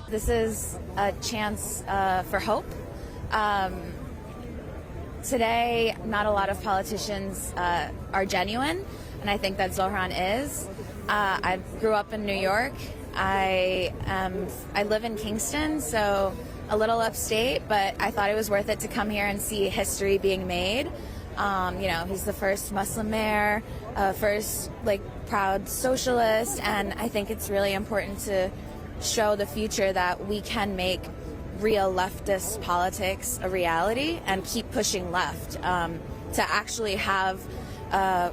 This is a chance for hope. Today, not a lot of politicians are genuine, and I think that Zohran is. I grew up in New York. I live in Kingston, so a little upstate, but I thought it was worth it to come here and see history being made. You know, he's the first Muslim mayor, first proud socialist, and I think it's really important to show the future that we can make real leftist politics a reality and keep pushing left to actually have a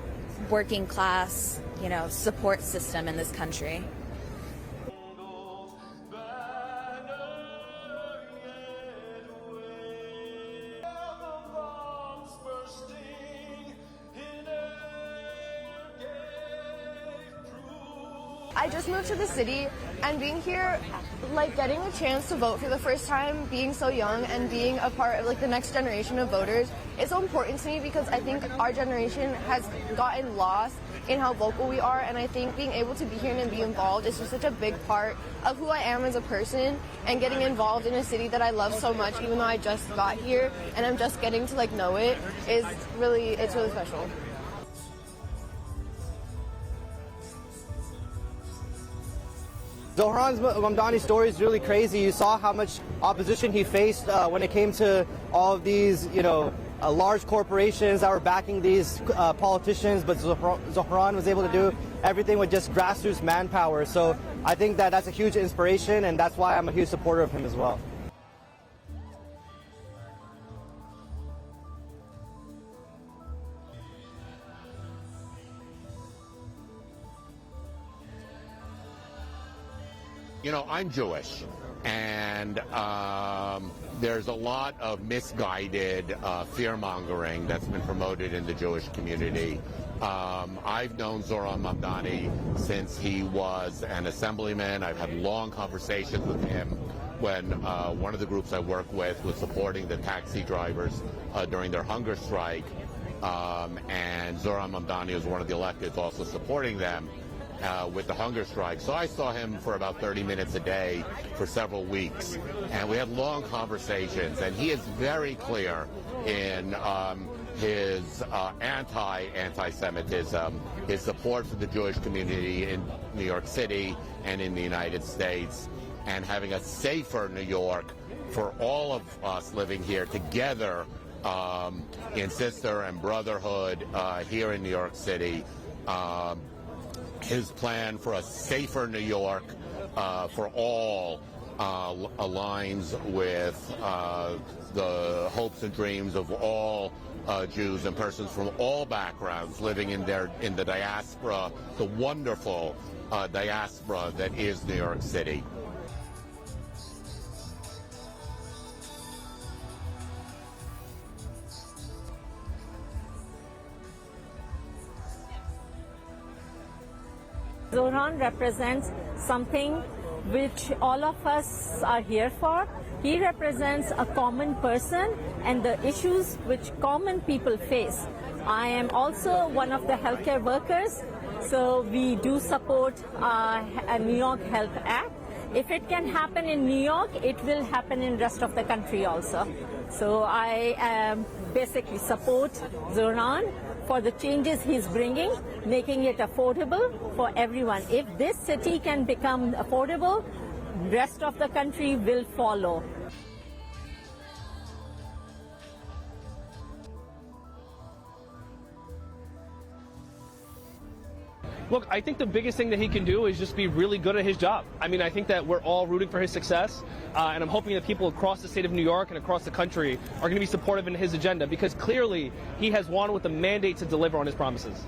working class, support system in this country. I just moved to the city, and being here, getting a chance to vote for the first time, being so young and being a part of the next generation of voters is so important to me, because I think our generation has gotten lost in how vocal we are, and I think being able to be here and be involved is just such a big part of who I am as a person, and getting involved in a city that I love so much, even though I just got here and I'm just getting to know it, it's really special. Zohran Mamdani's story is really crazy. You saw how much opposition he faced when it came to all of these, large corporations that were backing these politicians, but Zohran was able to do everything with just grassroots manpower. So I think that that's a huge inspiration, and that's why I'm a huge supporter of him as well. I'm Jewish, and there's a lot of misguided fear-mongering that's been promoted in the Jewish community. I've known Zohran Mamdani since he was an assemblyman. I've had long conversations with him when one of the groups I work with was supporting the taxi drivers during their hunger strike, and Zohran Mamdani was one of the electeds also supporting them with the hunger strike. So I saw him for about 30 minutes a day for several weeks, and we had long conversations, and he is very clear in his anti-Semitism, his support for the Jewish community in New York City and in the United States, and having a safer New York for all of us living here together in sister and brotherhood here in New York City. His plan for a safer New York for all aligns with the hopes and dreams of all Jews and persons from all backgrounds living in the diaspora, the wonderful diaspora that is New York City. Zohran represents something which all of us are here for. He represents a common person and the issues which common people face. I am also one of the healthcare workers, so we do support a New York Health Act. If it can happen in New York, it will happen in rest of the country also. So I basically support Zohran for the changes he's bringing, making it affordable for everyone. If this city can become affordable, rest of the country will follow. Look, I think the biggest thing that he can do is just be really good at his job. I mean, I think that we're all rooting for his success, and I'm hoping that people across the state of New York and across the country are going to be supportive in his agenda, because clearly he has won with a mandate to deliver on his promises.